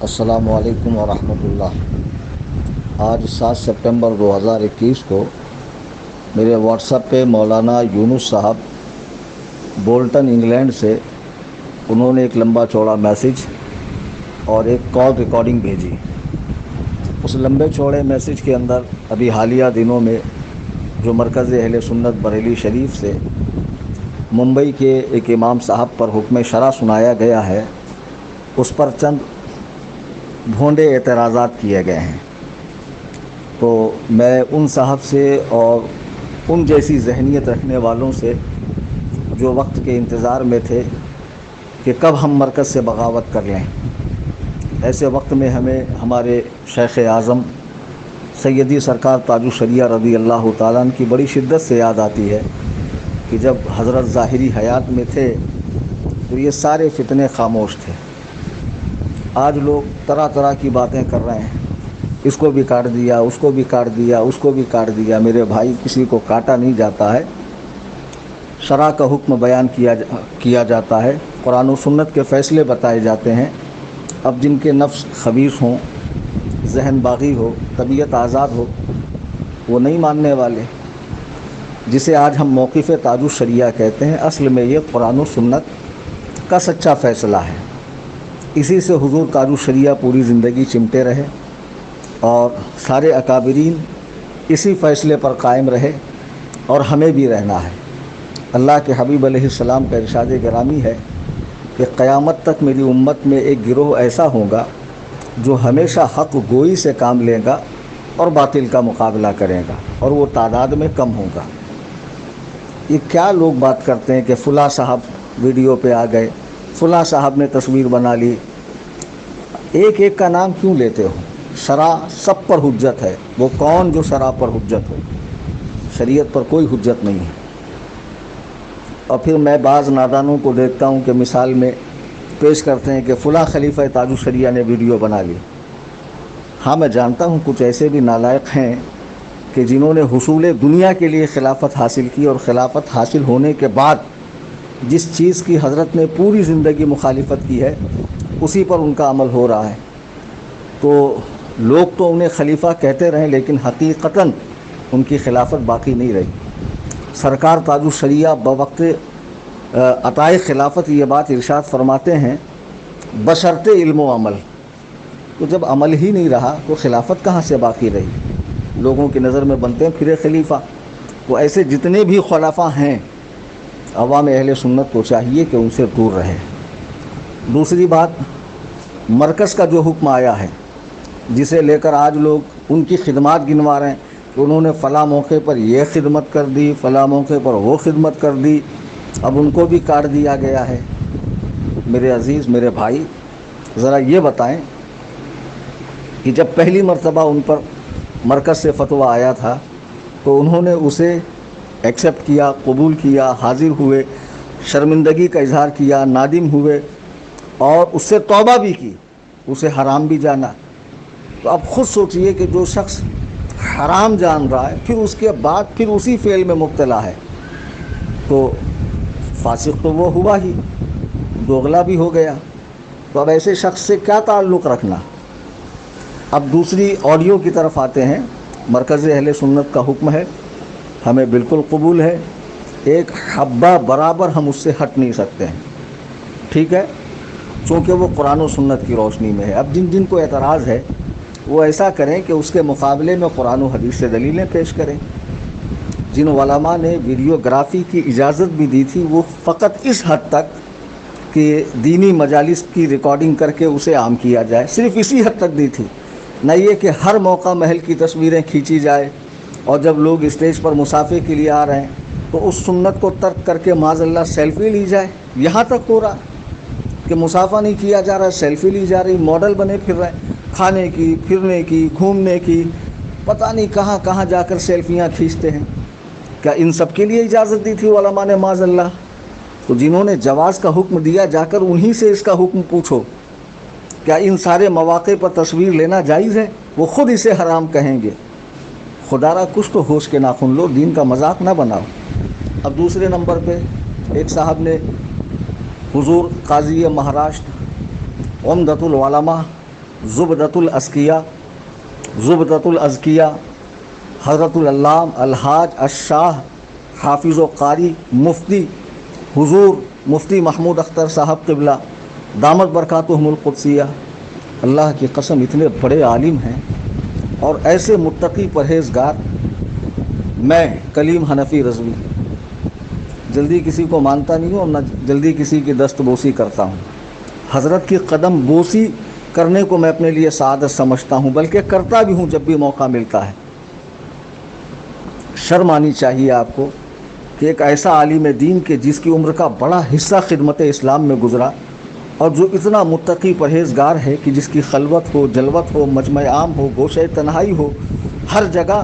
السلام علیکم ورحمۃ اللہ۔ آج 7 سپٹمبر 2021 کو میرے واٹس ایپ پہ مولانا یونس صاحب بولٹن انگلینڈ سے انہوں نے ایک لمبا چوڑا میسیج اور ایک کال ریکارڈنگ بھیجی۔ اس لمبے چوڑے میسیج کے اندر ابھی حالیہ دنوں میں جو مرکز اہل سنت بریلی شریف سے ممبئی کے ایک امام صاحب پر حکم شرع سنایا گیا ہے، اس پر چند بھونڈے اعتراضات کیے گئے ہیں۔ تو میں ان صاحب سے اور ان جیسی ذہنیت رکھنے والوں سے جو وقت کے انتظار میں تھے کہ کب ہم مرکز سے بغاوت کر لیں، ایسے وقت میں ہمیں ہمارے شیخ اعظم سیدی سرکار تاج الشریعہ رضی اللہ تعالیٰ عنہ کی بڑی شدت سے یاد آتی ہے کہ جب حضرت ظاہری حیات میں تھے تو یہ سارے فتنے خاموش تھے۔ آج لوگ طرح طرح کی باتیں کر رہے ہیں، اس کو بھی کاٹ دیا، اس کو بھی کاٹ دیا، اس کو بھی کاٹ دیا۔ میرے بھائی، کسی کو کاٹا نہیں جاتا ہے، شرع کا حکم بیان کیا جاتا ہے، قرآن و سنت کے فیصلے بتائے جاتے ہیں۔ اب جن کے نفس خبیث ہوں، ذہن باغی ہو، طبیعت آزاد ہو، وہ نہیں ماننے والے۔ جسے آج ہم موقف تاج الشریعہ کہتے ہیں، اصل میں یہ قرآن و سنت کا سچا فیصلہ ہے۔ اسی سے حضور تاج الشریعہ پوری زندگی چمٹے رہے اور سارے اکابرین اسی فیصلے پر قائم رہے، اور ہمیں بھی رہنا ہے۔ اللہ کے حبیب علیہ السلام کا ارشاد گرامی ہے کہ قیامت تک میری امت میں ایک گروہ ایسا ہوگا جو ہمیشہ حق گوئی سے کام لے گا اور باطل کا مقابلہ کرے گا، اور وہ تعداد میں کم ہوگا۔ یہ کیا لوگ بات کرتے ہیں کہ فلاں صاحب ویڈیو پہ آ گئے، فلاں صاحب نے تصویر بنا لی۔ ایک ایک کا نام کیوں لیتے ہو؟ شرع سب پر حجت ہے۔ وہ کون جو شرع پر حجت ہو؟ شریعت پر کوئی حجت نہیں ہے۔ اور پھر میں بعض نادانوں کو دیکھتا ہوں کہ مثال میں پیش کرتے ہیں کہ فلاں خلیفہ تاج الشریعہ نے ویڈیو بنا لی۔ ہاں، میں جانتا ہوں کچھ ایسے بھی نالائق ہیں کہ جنہوں نے حصول دنیا کے لیے خلافت حاصل کی، اور خلافت حاصل ہونے کے بعد جس چیز کی حضرت نے پوری زندگی مخالفت کی ہے، اسی پر ان کا عمل ہو رہا ہے۔ تو لوگ تو انہیں خلیفہ کہتے رہیں، لیکن حقیقتاً ان کی خلافت باقی نہیں رہی۔ سرکار تاج الشریعہ بوقت عطائے خلافت یہ بات ارشاد فرماتے ہیں، بشرط علم و عمل۔ تو جب عمل ہی نہیں رہا تو خلافت کہاں سے باقی رہی؟ لوگوں کی نظر میں بنتے ہیں پھرے خلیفہ۔ تو ایسے جتنے بھی خلفاء ہیں، عوام اہل سنت کو چاہیے کہ ان سے دور رہے۔ دوسری بات، مرکز کا جو حکم آیا ہے، جسے لے کر آج لوگ ان کی خدمات گنوا رہے ہیں کہ انہوں نے فلاں موقع پر یہ خدمت کر دی، فلاں موقع پر وہ خدمت کر دی، اب ان کو بھی کاٹ دیا گیا ہے۔ میرے عزیز، میرے بھائی، ذرا یہ بتائیں کہ جب پہلی مرتبہ ان پر مرکز سے فتویٰ آیا تھا تو انہوں نے اسے ایکسیپٹ کیا، قبول کیا، حاضر ہوئے، شرمندگی کا اظہار کیا، نادم ہوئے، اور اس سے توبہ بھی کی، اسے حرام بھی جانا۔ تو اب خود سوچئے کہ جو شخص حرام جان رہا ہے، پھر اس کے بعد پھر اسی فعل میں مبتلا ہے، تو فاسق تو وہ ہوا ہی، دوغلا بھی ہو گیا۔ تو اب ایسے شخص سے کیا تعلق رکھنا؟ اب دوسری آڈیو کی طرف آتے ہیں۔ مرکز اہل سنت کا حکم ہے، ہمیں بالکل قبول ہے، ایک حبہ برابر ہم اس سے ہٹ نہیں سکتے ہیں، ٹھیک ہے، چونکہ وہ قرآن و سنت کی روشنی میں ہے۔ اب جن جن کو اعتراض ہے وہ ایسا کریں کہ اس کے مقابلے میں قرآن و حدیث سے دلیلیں پیش کریں۔ جن علماء نے ویڈیوگرافی کی اجازت بھی دی تھی، وہ فقط اس حد تک کہ دینی مجالس کی ریکارڈنگ کر کے اسے عام کیا جائے، صرف اسی حد تک دی تھی، نہ یہ کہ ہر موقع محل کی تصویریں کھینچی جائے، اور جب لوگ اسٹیج پر مسافے کے لیے آ رہے ہیں تو اس سنت کو ترک کر کے معاذ اللہ سیلفی لی جائے۔ یہاں تک ہو رہا کہ مسافہ نہیں کیا جا رہا، سیلفی لی جا رہی، ماڈل بنے پھر رہے ہیں، کھانے کی، پھرنے کی، گھومنے کی، پتہ نہیں کہاں کہاں جا کر سیلفیاں کھینچتے ہیں۔ کیا ان سب کے لیے اجازت دی تھی علماء نے معاذ اللہ؟ تو جنہوں نے جواز کا حکم دیا، جا کر انہی سے اس کا حکم پوچھو، کیا ان سارے مواقع پر تصویر لینا جائز ہے؟ وہ خود اسے حرام کہیں گے۔ خدا را کچھ تو ہوش کے ناخن لو، دین کا مذاق نہ بناؤ۔ اب دوسرے نمبر پہ ایک صاحب نے حضور قاضی مہاراشٹر عمدۃ العلماء زبدۃ الازکیہ حضرت العلام الحاج الشاہ حافظ و قاری مفتی حضور مفتی محمود اختر صاحب قبلہ دامت برکاتہم القدسیہ، اللہ کی قسم اتنے بڑے عالم ہیں اور ایسے متقی پرہیزگار۔ میں کلیم حنفی رضوی جلدی کسی کو مانتا نہیں ہوں اور نہ جلدی کسی کی دست بوسی کرتا ہوں۔ حضرت کی قدم بوسی کرنے کو میں اپنے لیے سعادت سمجھتا ہوں، بلکہ کرتا بھی ہوں جب بھی موقع ملتا ہے۔ شرم آنی چاہیے آپ کو کہ ایک ایسا عالم دین کہ جس کی عمر کا بڑا حصہ خدمت اسلام میں گزرا اور جو اتنا متقی پرہیزگار ہے کہ جس کی خلوت ہو، جلوت ہو، مجمع عام ہو، گوشہ تنہائی ہو، ہر جگہ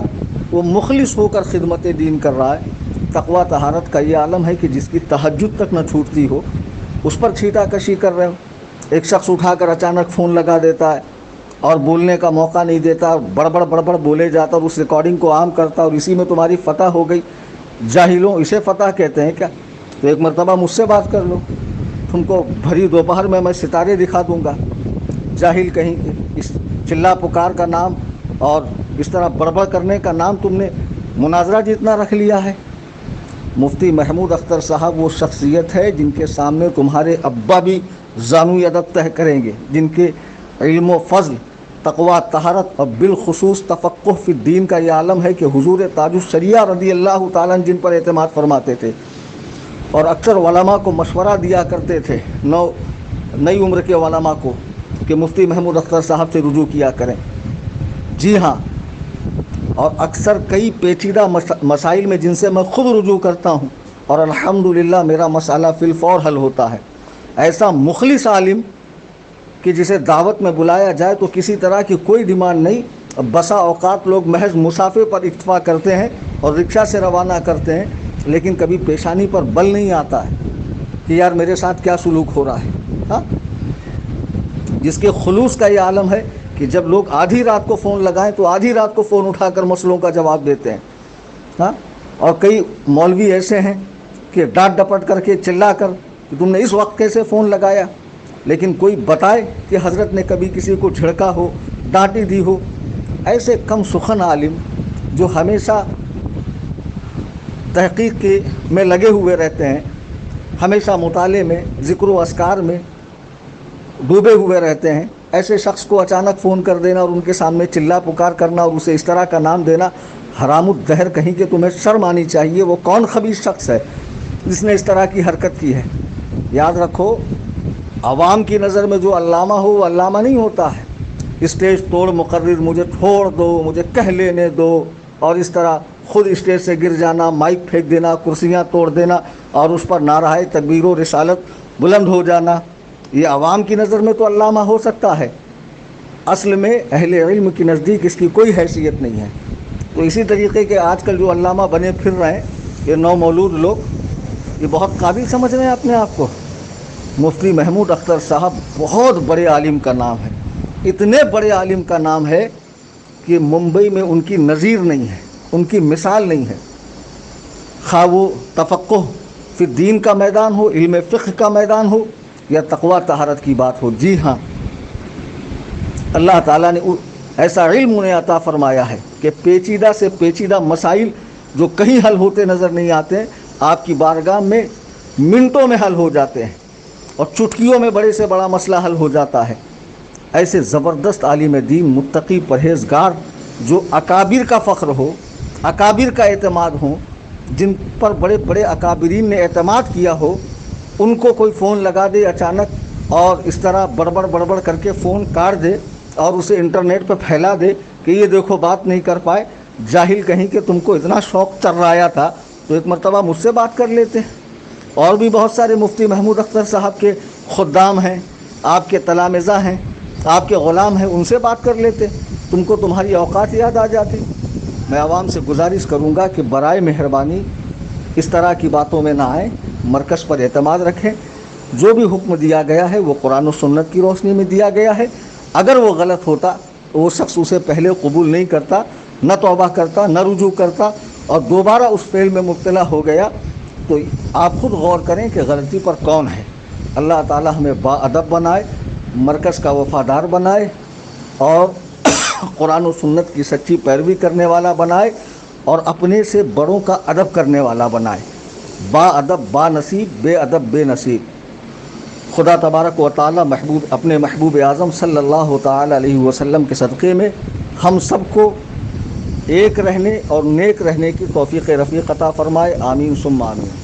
وہ مخلص ہو کر خدمت دین کر رہا ہے۔ تقویٰ طہارت کا یہ عالم ہے کہ جس کی تہجد تک نہ چھوٹتی ہو، اس پر چھیٹا کشی کر رہے ہو۔ ایک شخص اٹھا کر اچانک فون لگا دیتا ہے اور بولنے کا موقع نہیں دیتا، بڑبڑ بولے جاتا اور اس ریکارڈنگ کو عام کرتا اور اسی میں تمہاری فتح ہو گئی۔ جاہلوں اسے فتح کہتے ہیں کیا؟ تو ایک مرتبہ مجھ سے بات کر لو، تم کو بھری دوپہر میں ستارے دکھا دوں گا۔ جاہل کہیں کہ اس چلا پکار کا نام اور اس طرح بڑبڑ کرنے کا نام تم نے مناظرہ جتنا رکھ لیا ہے۔ مفتی محمود اختر صاحب وہ شخصیت ہے جن کے سامنے تمہارے ابا بھی زانو ادب طے کریں گے، جن کے علم و فضل، تقویٰ طہارت اور بالخصوص تفقہ فی الدین کا یہ عالم ہے کہ حضور تاج الشریعہ رضی اللہ تعالیٰ جن پر اعتماد فرماتے تھے اور اکثر علماء کو مشورہ دیا کرتے تھے، نئی عمر کے علماء کو، کہ مفتی محمود اختر صاحب سے رجوع کیا کریں۔ جی ہاں، اور اکثر کئی پیچیدہ مسائل میں جن سے میں خود رجوع کرتا ہوں اور الحمدللہ میرا مسئلہ فی الفور حل ہوتا ہے۔ ایسا مخلص عالم کہ جسے دعوت میں بلایا جائے تو کسی طرح کی کوئی ڈیمانڈ نہیں، بسا اوقات لوگ محض مسافر پر اکتفا کرتے ہیں اور رکشہ سے روانہ کرتے ہیں، لیکن کبھی پیشانی پر بل نہیں آتا ہے کہ یار میرے ساتھ کیا سلوک ہو رہا ہے۔ ہاں، جس کے خلوص کا یہ عالم ہے کہ جب لوگ آدھی رات کو فون لگائیں تو آدھی رات کو فون اٹھا کر مسئلوں کا جواب دیتے ہیں۔ ہاں، اور کئی مولوی ایسے ہیں کہ ڈانٹ ڈپٹ کر کے چلا کر کہ تم نے اس وقت کیسے فون لگایا، لیکن کوئی بتائے کہ حضرت نے کبھی کسی کو جھڑکا ہو، ڈانٹی دی ہو۔ ایسے کم سخن عالم جو ہمیشہ تحقیق میں لگے ہوئے رہتے ہیں، ہمیشہ مطالعے میں، ذکر و اذکار میں ڈوبے ہوئے رہتے ہیں، ایسے شخص کو اچانک فون کر دینا اور ان کے سامنے چلا پکار کرنا اور اسے اس طرح کا نام دینا، حرام الدہر کہیں کہ تمہیں شرم آنی چاہیے۔ وہ کون خبیث شخص ہے جس نے اس طرح کی حرکت کی ہے؟ یاد رکھو، عوام کی نظر میں جو علامہ ہو وہ علامہ نہیں ہوتا ہے۔ اسٹیج توڑ مقرر، مجھے چھوڑ دو، مجھے کہہ لینے دو، اور اس طرح خود اسٹیج سے گر جانا، مائک پھینک دینا، کرسیاں توڑ دینا اور اس پر نعرہ تکبیر و رسالت بلند ہو جانا، یہ عوام کی نظر میں تو علامہ ہو سکتا ہے، اصل میں اہل علم کی نزدیک اس کی کوئی حیثیت نہیں ہے۔ تو اسی طریقے کے آج کل جو علامہ بنے پھر رہے ہیں یہ نو مولود لوگ، یہ بہت قابل سمجھ رہے ہیں اپنے آپ کو۔ مفتی محمود اختر صاحب بہت بڑے عالم کا نام ہے، اتنے بڑے عالم کا نام ہے کہ ممبئی میں ان کی نظیر نہیں ہے، ان کی مثال نہیں ہے، خواہ وہ تفقہ فی الدین کا میدان ہو، علم فقہ کا میدان ہو یا تقویٰ طہارت کی بات ہو۔ جی ہاں، اللہ تعالیٰ نے ایسا علم انہیں عطا فرمایا ہے کہ پیچیدہ سے پیچیدہ مسائل جو کہیں حل ہوتے نظر نہیں آتے ہیں، آپ کی بارگاہ میں منٹوں میں حل ہو جاتے ہیں اور چٹکیوں میں بڑے سے بڑا مسئلہ حل ہو جاتا ہے۔ ایسے زبردست عالم دین، متقی پرہیزگار، جو اکابر کا فخر ہو، اکابر کا اعتماد ہو، جن پر بڑے بڑے اکابرین نے اعتماد کیا ہو، ان کو کوئی فون لگا دے اچانک اور اس طرح بڑبڑ کر کے فون کاٹ دے اور اسے انٹرنیٹ پہ پھیلا دے کہ یہ دیکھو بات نہیں کر پائے، جاہل کہیں کہ تم کو اتنا شوق چررایا تھا تو ایک مرتبہ مجھ سے بات کر لیتے۔ اور بھی بہت سارے مفتی محمود اختر صاحب کے خدام ہیں، آپ کے تلامذہ ہیں، آپ کے غلام ہیں، ان سے بات کر لیتے، تم کو تمہاری اوقات یاد آ جاتی۔ میں عوام سے گزارش کروں گا کہ برائے مہربانی اس طرح کی باتوں میں نہ آئیں، مرکز پر اعتماد رکھیں۔ جو بھی حکم دیا گیا ہے وہ قرآن و سنت کی روشنی میں دیا گیا ہے، اگر وہ غلط ہوتا تو وہ شخص اسے پہلے قبول نہیں کرتا، نہ توبہ کرتا، نہ رجوع کرتا، اور دوبارہ اس فعل میں مبتلا ہو گیا تو آپ خود غور کریں کہ غلطی پر کون ہے۔ اللہ تعالی ہمیں با ادب بنائے، مرکز کا وفادار بنائے، اور قرآن و سنت کی سچی پیروی کرنے والا بنائے اور اپنے سے بڑوں کا ادب کرنے والا بنائے. با ادب با نصیب، بے ادب بے نصیب. خدا تبارک و تعالی اپنے محبوب اعظم صلی اللہ تعالی علیہ وسلم کے صدقے میں ہم سب کو ایک رہنے اور نیک رہنے کی توفیق رفیق عطا فرمائے. آمین ثم آمین.